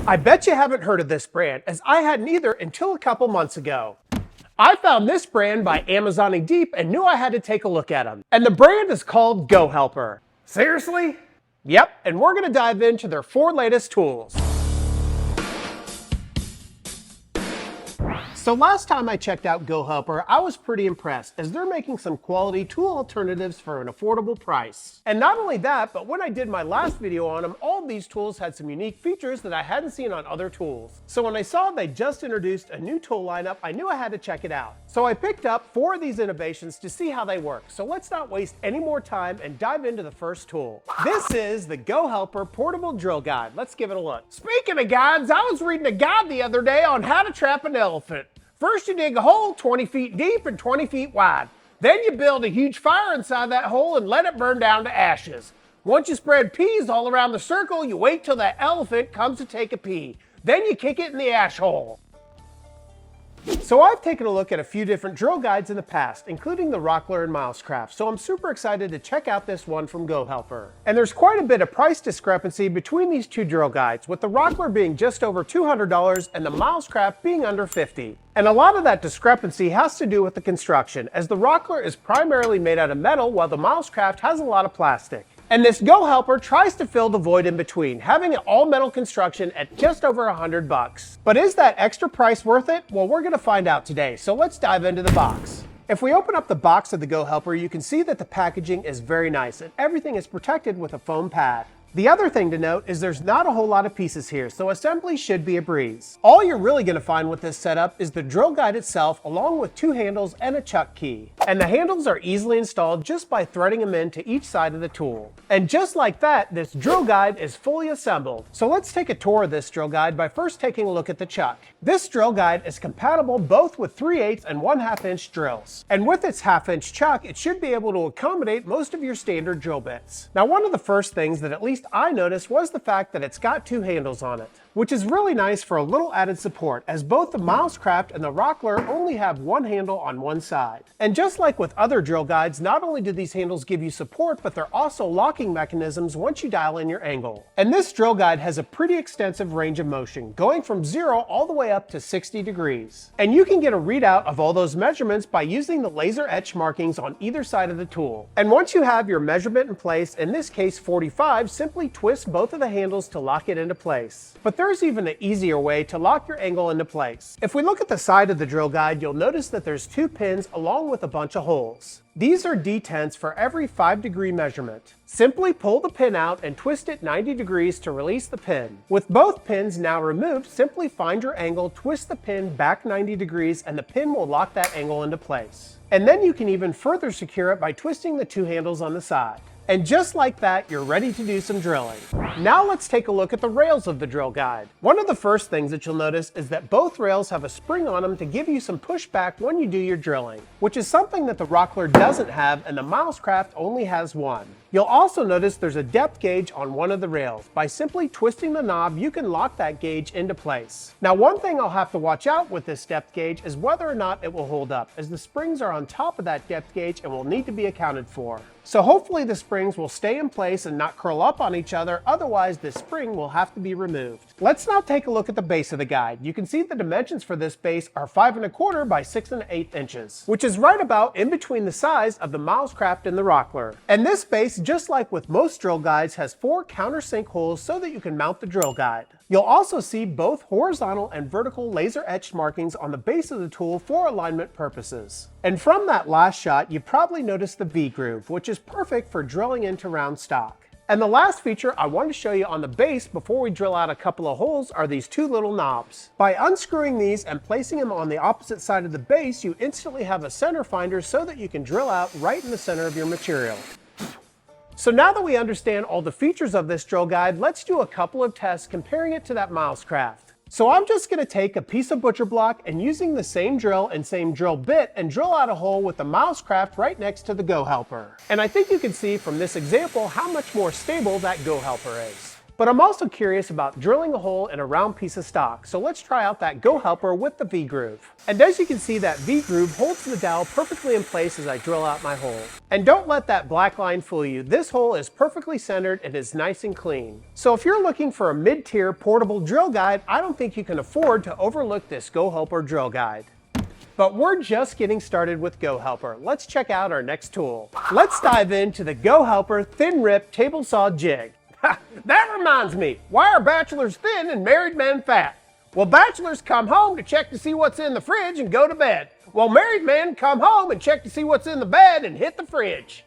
I bet you haven't heard of this brand, as I hadn't either until a couple months ago. I found this brand by Amazoning Deep and knew I had to take a look at them. And the brand is called GoHelper. Seriously? Yep, and we're going to dive into their 4 latest tools. So last time I checked out GoHelper, I was pretty impressed as they're making some quality tool alternatives for an affordable price. And not only that, but when I did my last video on them, all of these tools had some unique features that I hadn't seen on other tools. So when I saw they just introduced a new tool lineup, I knew I had to check it out. So I picked up 4 of these innovations to see how they work. So let's not waste any more time and dive into the first tool. This is the GoHelper Portable Drill Guide. Let's give it a look. Speaking of guides, I was reading a guide the other day on how to trap an elephant. First, you dig a hole 20 feet deep and 20 feet wide. Then you build a huge fire inside that hole and let it burn down to ashes. Once you spread peas all around the circle, you wait till that elephant comes to take a pee. Then you kick it in the ash hole. So I've taken a look at a few different drill guides in the past, including the Rockler and Milescraft, so I'm super excited to check out this one from GoHelper. And there's quite a bit of price discrepancy between these 2 drill guides, with the Rockler being just over $200 and the Milescraft being under $50. And a lot of that discrepancy has to do with the construction, as the Rockler is primarily made out of metal while the Milescraft has a lot of plastic. And this GoHelper tries to fill the void in between, having an all-metal construction at just over $100. But is that extra price worth it? Well, we're going to find out today, so let's dive into the box. If we open up the box of the GoHelper, you can see that the packaging is very nice and everything is protected with a foam pad. The other thing to note is there's not a whole lot of pieces here, so assembly should be a breeze. All you're really going to find with this setup is the drill guide itself, along with 2 handles and a chuck key. And the handles are easily installed just by threading them into each side of the tool. And just like that, this drill guide is fully assembled. So let's take a tour of this drill guide by first taking a look at the chuck. This drill guide is compatible both with 3/8 and 1/2 inch drills. And with its 1/2 inch chuck, it should be able to accommodate most of your standard drill bits. Now, one of the first things that at least I noticed was the fact that it's got 2 handles on it, which is really nice for a little added support, as both the Milescraft and the Rockler only have 1 handle on one side. And just like with other drill guides, not only do these handles give you support, but they're also locking mechanisms once you dial in your angle. And this drill guide has a pretty extensive range of motion, going from 0 all the way up to 60 degrees. And you can get a readout of all those measurements by using the laser etch markings on either side of the tool. And once you have your measurement in place, in this case 45, simply twist both of the handles to lock it into place. But there's even an easier way to lock your angle into place. If we look at the side of the drill guide, you'll notice that there's 2 pins along with a bunch of holes. These are D10s for every 5-degree measurement. Simply pull the pin out and twist it 90 degrees to release the pin. With both pins now removed, simply find your angle, twist the pin back 90 degrees, and the pin will lock that angle into place. And then you can even further secure it by twisting the 2 handles on the side. And just like that, you're ready to do some drilling. Now let's take a look at the rails of the drill guide. One of the first things that you'll notice is that both rails have a spring on them to give you some pushback when you do your drilling, which is something that the Rockler doesn't have and the Milescraft only has 1. You'll also notice there's a depth gauge on one of the rails. By simply twisting the knob, you can lock that gauge into place. Now, one thing I'll have to watch out with this depth gauge is whether or not it will hold up, as the springs are on top of that depth gauge and will need to be accounted for. So hopefully the springs will stay in place and not curl up on each other, otherwise this spring will have to be removed. Let's now take a look at the base of the guide. You can see the dimensions for this base are 5 1/4 by 6 1/8 inches, which is right about in between the size of the Milescraft and the Rockler. And this base, just like with most drill guides, has 4 countersink holes so that you can mount the drill guide. You'll also see both horizontal and vertical laser etched markings on the base of the tool for alignment purposes. And from that last shot, you probably noticed the V-groove, which is perfect for drilling into round stock. And the last feature I want to show you on the base before we drill out a couple of holes are these 2 little knobs. By unscrewing these and placing them on the opposite side of the base, you instantly have a center finder so that you can drill out right in the center of your material. So now that we understand all the features of this drill guide, let's do a couple of tests comparing it to that Milescraft. So I'm just going to take a piece of butcher block and using the same drill and same drill bit and drill out a hole with the Milescraft right next to the GoHelper. And I think you can see from this example how much more stable that GoHelper is. But I'm also curious about drilling a hole in a round piece of stock, so let's try out that GoHelper with the V-groove. And as you can see, that V-groove holds the dowel perfectly in place as I drill out my hole. And don't let that black line fool you, this hole is perfectly centered and is nice and clean. So if you're looking for a mid-tier portable drill guide, I don't think you can afford to overlook this GoHelper drill guide. But we're just getting started with GoHelper. Let's check out our next tool. Let's dive into the GoHelper Thin Rip Table Saw Jig. That reminds me, why are bachelors thin and married men fat? Well, bachelors come home to check to see what's in the fridge and go to bed. Well, married men come home and check to see what's in the bed and hit the fridge.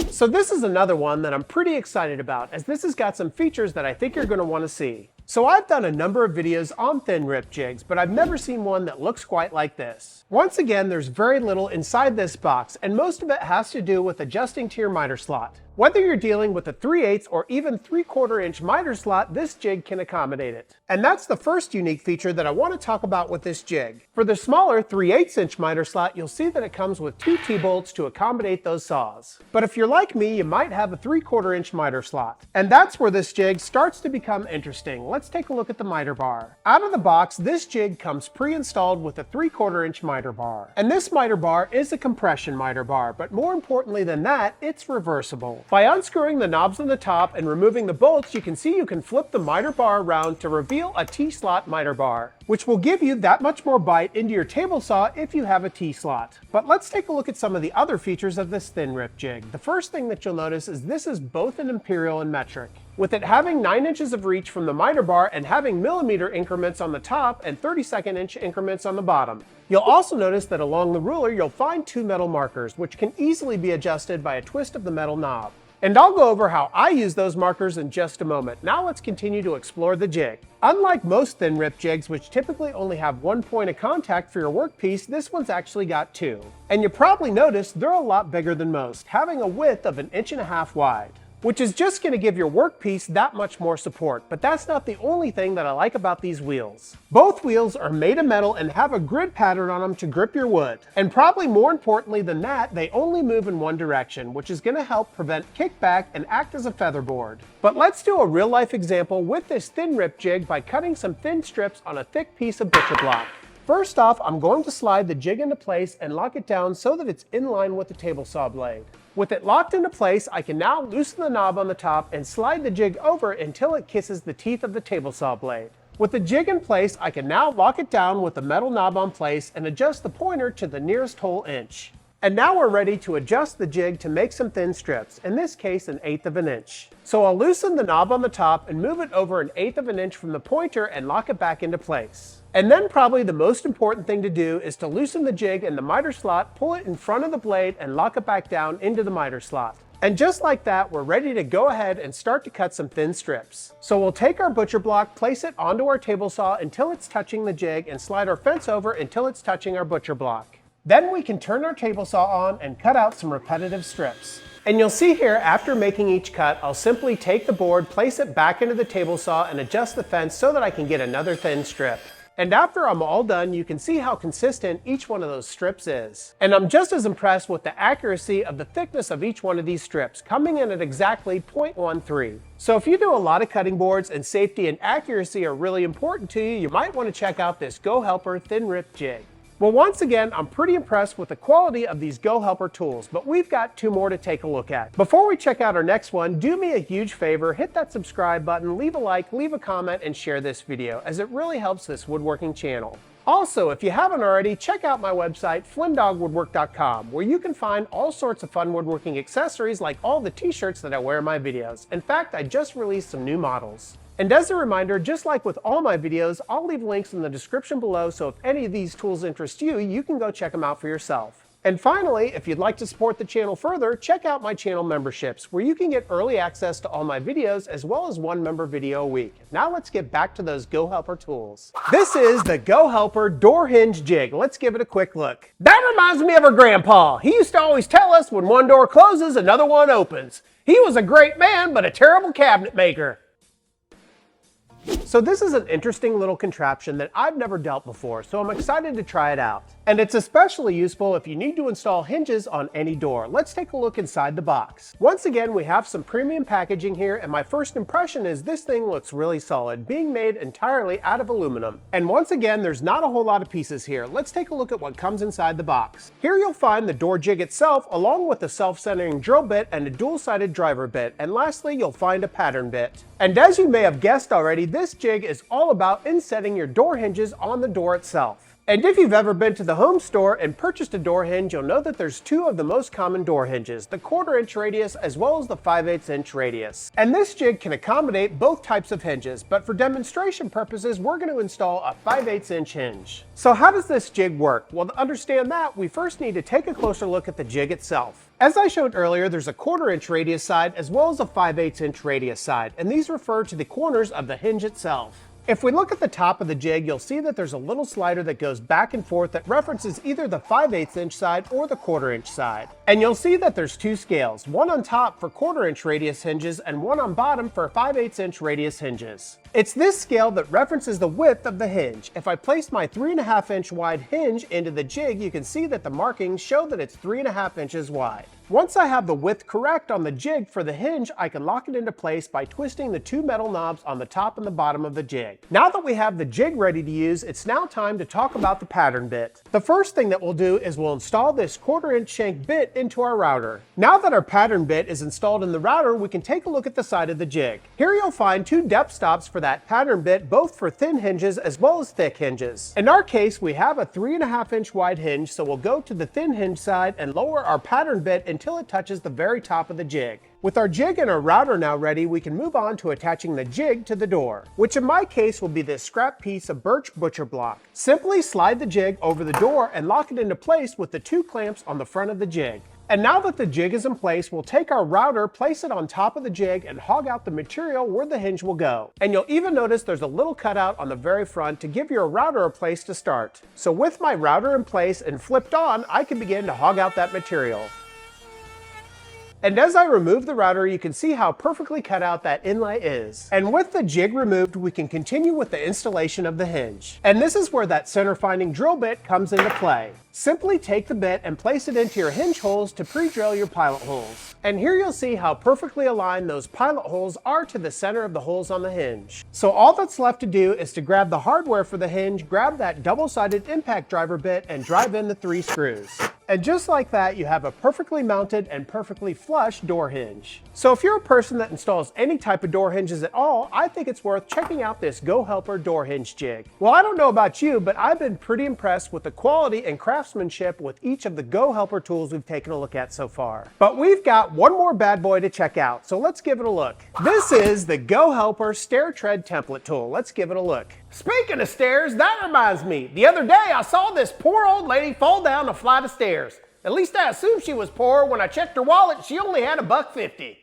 So this is another one that I'm pretty excited about, as this has got some features that I think you're going to want to see. So I've done a number of videos on thin rip jigs, but I've never seen one that looks quite like this. Once again, there's very little inside this box, and most of it has to do with adjusting to your miter slot. Whether you're dealing with a 3/8 or even 3/4 inch miter slot, this jig can accommodate it. And that's the first unique feature that I want to talk about with this jig. For the smaller 3/8 inch miter slot, you'll see that it comes with 2 T-bolts to accommodate those saws. But if you're like me, you might have a 3/4 inch miter slot. And that's where this jig starts to become interesting. Let's take a look at the miter bar. Out of the box, this jig comes pre-installed with a 3/4 inch miter bar. And this miter bar is a compression miter bar, but more importantly than that, it's reversible. By unscrewing the knobs on the top and removing the bolts, you can see you can flip the miter bar around to reveal a T-slot miter bar, which will give you that much more bite into your table saw if you have a T-slot. But let's take a look at some of the other features of this thin rip jig. The first thing that you'll notice is this is both an imperial and metric, with it having 9 inches of reach from the miter bar and having millimeter increments on the top and 32nd inch increments on the bottom. You'll also notice that along the ruler you'll find 2 metal markers, which can easily be adjusted by a twist of the metal knob. And I'll go over how I use those markers in just a moment. Now let's continue to explore the jig. Unlike most thin rip jigs, which typically only have 1 point of contact for your workpiece, this one's actually got 2. And you probably noticed they're a lot bigger than most, having a width of 1.5 inches wide, which is just going to give your workpiece that much more support. But that's not the only thing that I like about these wheels. Both wheels are made of metal and have a grid pattern on them to grip your wood. And probably more importantly than that, they only move in one direction, which is going to help prevent kickback and act as a featherboard. But let's do a real life example with this thin rip jig by cutting some thin strips on a thick piece of butcher block. First off, I'm going to slide the jig into place and lock it down so that it's in line with the table saw blade. With it locked into place, I can now loosen the knob on the top and slide the jig over until it kisses the teeth of the table saw blade. With the jig in place, I can now lock it down with the metal knob on place and adjust the pointer to the nearest whole inch. And now we're ready to adjust the jig to make some thin strips, in this case 1/8 inch. So I'll loosen the knob on the top and move it over 1/8 inch from the pointer and lock it back into place. And then probably the most important thing to do is to loosen the jig in the miter slot, pull it in front of the blade and lock it back down into the miter slot. And just like that, we're ready to go ahead and start to cut some thin strips. So we'll take our butcher block, place it onto our table saw until it's touching the jig, and slide our fence over until it's touching our butcher block. Then we can turn our table saw on and cut out some repetitive strips. And you'll see here, after making each cut, I'll simply take the board, place it back into the table saw, and adjust the fence so that I can get another thin strip. And after I'm all done, you can see how consistent each one of those strips is. And I'm just as impressed with the accuracy of the thickness of each one of these strips, coming in at exactly 0.13. So if you do a lot of cutting boards and safety and accuracy are really important to you, you might want to check out this GoHelper Thin Rip Jig. Well, once again, I'm pretty impressed with the quality of these GoHelper tools, but we've got 2 more to take a look at. Before we check out our next one, do me a huge favor, hit that subscribe button, leave a like, leave a comment, and share this video, as it really helps this woodworking channel. Also, if you haven't already, check out my website, FlynnDoggWoodwork.com, where you can find all sorts of fun woodworking accessories like all the t-shirts that I wear in my videos. In fact, I just released some new models. And as a reminder, just like with all my videos, I'll leave links in the description below, so if any of these tools interest you, you can go check them out for yourself. And finally, if you'd like to support the channel further, check out my channel memberships, where you can get early access to all my videos as well as 1 member video a week. Now let's get back to those GoHelper tools. This is the GoHelper door hinge jig. Let's give it a quick look. That reminds me of our grandpa. He used to always tell us when one door closes, another one opens. He was a great man, but a terrible cabinet maker. So this is an interesting little contraption that I've never dealt before, so I'm excited to try it out. And it's especially useful if you need to install hinges on any door. Let's take a look inside the box. Once again, we have some premium packaging here, and my first impression is this thing looks really solid, being made entirely out of aluminum. And once again, there's not a whole lot of pieces here. Let's take a look at what comes inside the box. Here you'll find the door jig itself, along with the self-centering drill bit and a dual-sided driver bit. And lastly, you'll find a pattern bit. And as you may have guessed already, this jig is all about insetting your door hinges on the door itself. And if you've ever been to the home store and purchased a door hinge, you'll know that there's two of the most common door hinges, the 1/4 inch radius as well as the 5/8 inch radius. And this jig can accommodate both types of hinges, but for demonstration purposes, we're going to install a 5/8 inch hinge. So how does this jig work? Well, to understand that, we first need to take a closer look at the jig itself. As I showed earlier, there's a 1/4 inch radius side as well as a 5/8 inch radius side, and these refer to the corners of the hinge itself. If we look at the top of the jig, you'll see that there's a little slider that goes back and forth that references either the 5/8 inch side or the 1/4 inch side. And you'll see that there's two scales, one on top for 1/4 inch radius hinges and one on bottom for 5/8 inch radius hinges. It's this scale that references the width of the hinge. If I place my 3.5 inch wide hinge into the jig, you can see that the markings show that it's 3.5 inches wide. Once I have the width correct on the jig for the hinge, I can lock it into place by twisting the two metal knobs on the top and the bottom of the jig. Now that we have the jig ready to use, it's now time to talk about the pattern bit. The first thing that we'll do is we'll install this 1/4 inch shank bit into our router. Now that our pattern bit is installed in the router, we can take a look at the side of the jig. Here you'll find two depth stops for that pattern bit, both for thin hinges as well as thick hinges. In our case, we have a 3.5 inch wide hinge, so we'll go to the thin hinge side and lower our pattern bit until it touches the very top of the jig. With our jig and our router now ready, we can move on to attaching the jig to the door, which in my case will be this scrap piece of birch butcher block. Simply slide the jig over the door and lock it into place with the two clamps on the front of the jig. And now that the jig is in place, we'll take our router, place it on top of the jig, and hog out the material where the hinge will go. And you'll even notice there's a little cutout on the very front to give your router a place to start. So with my router in place and flipped on, I can begin to hog out that material. And as I remove the router, you can see how perfectly cut out that inlay is. And with the jig removed, we can continue with the installation of the hinge. And this is where that center finding drill bit comes into play. Simply take the bit and place it into your hinge holes to pre-drill your pilot holes. And here you'll see how perfectly aligned those pilot holes are to the center of the holes on the hinge. So all that's left to do is to grab the hardware for the hinge, grab that double-sided impact driver bit, and drive in the 3 screws. And just like that, you have a perfectly mounted and perfectly flush door hinge. So if you're a person that installs any type of door hinges at all, I think it's worth checking out this GoHelper door hinge jig. Well, I don't know about you, but I've been pretty impressed with the quality and craftsmanship with each of the GoHelper tools we've taken a look at so far. But we've got one more bad boy to check out, so let's give it a look. This is the GoHelper Stair Tread Template Tool. Let's give it a look. Speaking of stairs, that reminds me, the other day I saw this poor old lady fall down a flight of stairs. At least I assumed she was poor. When I checked her wallet, she only had $1.50.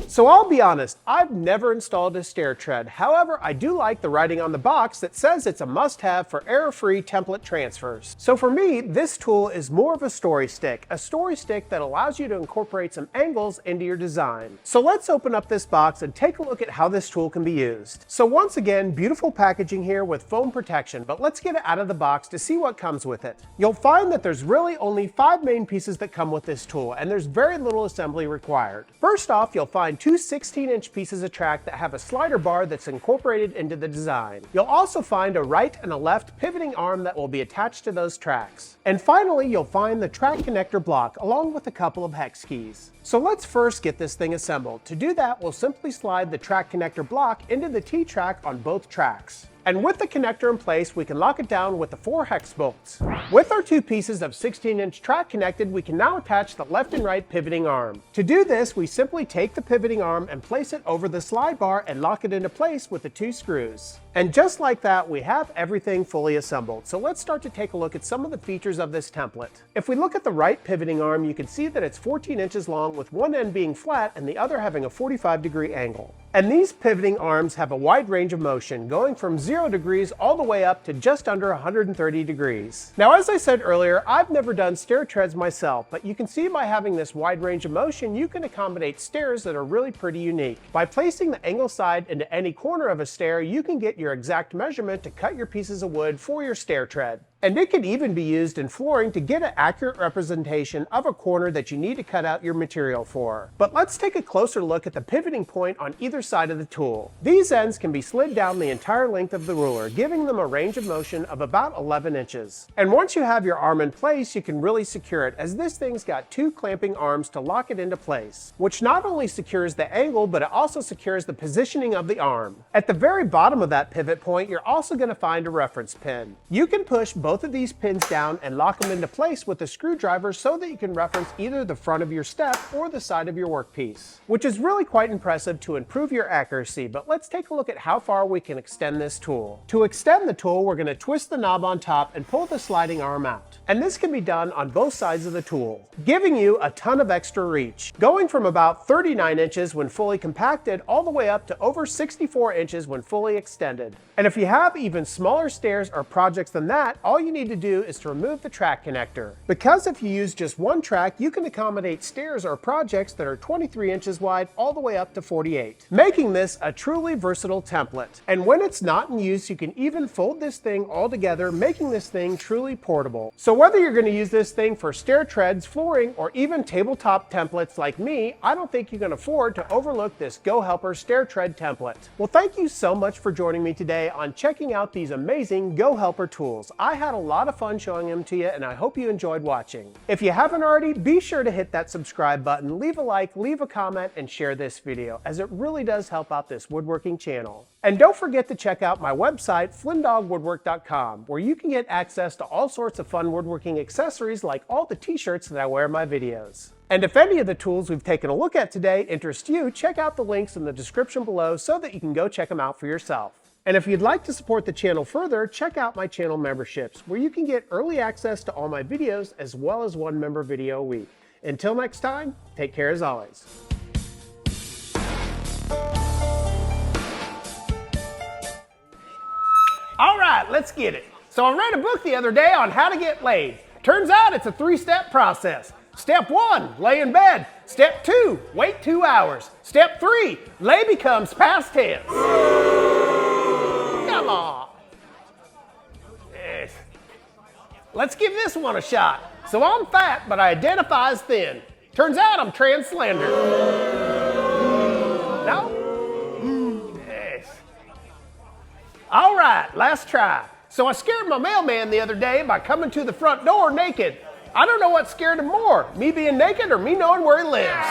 So I'll be honest, I've never installed a stair tread. However, I do like the writing on the box that says it's a must-have for error-free template transfers. So for me, this tool is more of a story stick that allows you to incorporate some angles into your design. So let's open up this box and take a look at how this tool can be used. So once again, beautiful packaging here with foam protection, but let's get it out of the box to see what comes with it. You'll find that there's really only 5 main pieces that come with this tool, and there's very little assembly required. First off, you'll find two 16-inch pieces of track that have a slider bar that's incorporated into the design. You'll also find a right and a left pivoting arm that will be attached to those tracks. And finally, you'll find the track connector block along with a couple of hex keys. So let's first get this thing assembled. To do that, we'll simply slide the track connector block into the T-track on both tracks. And with the connector in place, we can lock it down with the 4 hex bolts. With our 2 pieces of 16-inch track connected, we can now attach the left and right pivoting arm. To do this, we simply take the pivoting arm and place it over the slide bar and lock it into place with the 2 screws. And just like that, we have everything fully assembled. So let's start to take a look at some of the features of this template. If we look at the right pivoting arm, you can see that it's 14 inches long with one end being flat and the other having a 45-degree angle. And these pivoting arms have a wide range of motion, going from 0 degrees all the way up to just under 130 degrees. Now, as I said earlier, I've never done stair treads myself, but you can see by having this wide range of motion, you can accommodate stairs that are really pretty unique. By placing the angle side into any corner of a stair, you can get your exact measurement to cut your pieces of wood for your stair tread. And it can even be used in flooring to get an accurate representation of a corner that you need to cut out your material for. But let's take a closer look at the pivoting point on either side of the tool. These ends can be slid down the entire length of the ruler, giving them a range of motion of about 11 inches. And once you have your arm in place, you can really secure it, as this thing's got 2 clamping arms to lock it into place, which not only secures the angle, but it also secures the positioning of the arm. At the very bottom of that pivot point, you're also going to find a reference pin. You can push both of these pins down and lock them into place with a screwdriver so that you can reference either the front of your step or the side of your workpiece, which is really quite impressive to improve your accuracy. But let's take a look at how far we can extend this tool. To extend the tool, we're going to twist the knob on top and pull the sliding arm out. And this can be done on both sides of the tool, giving you a ton of extra reach, going from about 39 inches when fully compacted all the way up to over 64 inches when fully extended. And if you have even smaller stairs or projects than that, all you need to do is to remove the track connector. Because if you use just one track, you can accommodate stairs or projects that are 23 inches wide all the way up to 48, making this a truly versatile template. And when it's not in use, you can even fold this thing all together, making this thing truly portable. So whether you're going to use this thing for stair treads, flooring, or even tabletop templates like me, I don't think you can afford to overlook this GoHelper stair tread template. Well, thank you so much for joining me today on checking out these amazing GoHelper tools. I had a lot of fun showing them to you, and I hope you enjoyed watching. If you haven't already, be sure to hit that subscribe button, leave a like, leave a comment, and share this video, as it really does help out this woodworking channel. And don't forget to check out my website, FlynnDoggWoodwork.com, where you can get access to all sorts of fun woodworking accessories like all the t-shirts that I wear in my videos. And if any of the tools we've taken a look at today interest you, check out the links in the description below so that you can go check them out for yourself. And if you'd like to support the channel further, check out my channel memberships, where you can get early access to all my videos as well as one member video a week. Until next time, take care as always. All right, let's get it. So I read a book the other day on how to get laid. Turns out it's a 3-step process. Step 1, lay in bed. Step 2, wait 2 hours. Step 3, lay becomes past tense. Come on. Yes. Let's give this one a shot. So I'm fat, but I identify as thin. Turns out I'm trans slender. No? Yes. All right, last try. So I scared my mailman the other day by coming to the front door naked. I don't know what scared him more, me being naked or me knowing where he lives.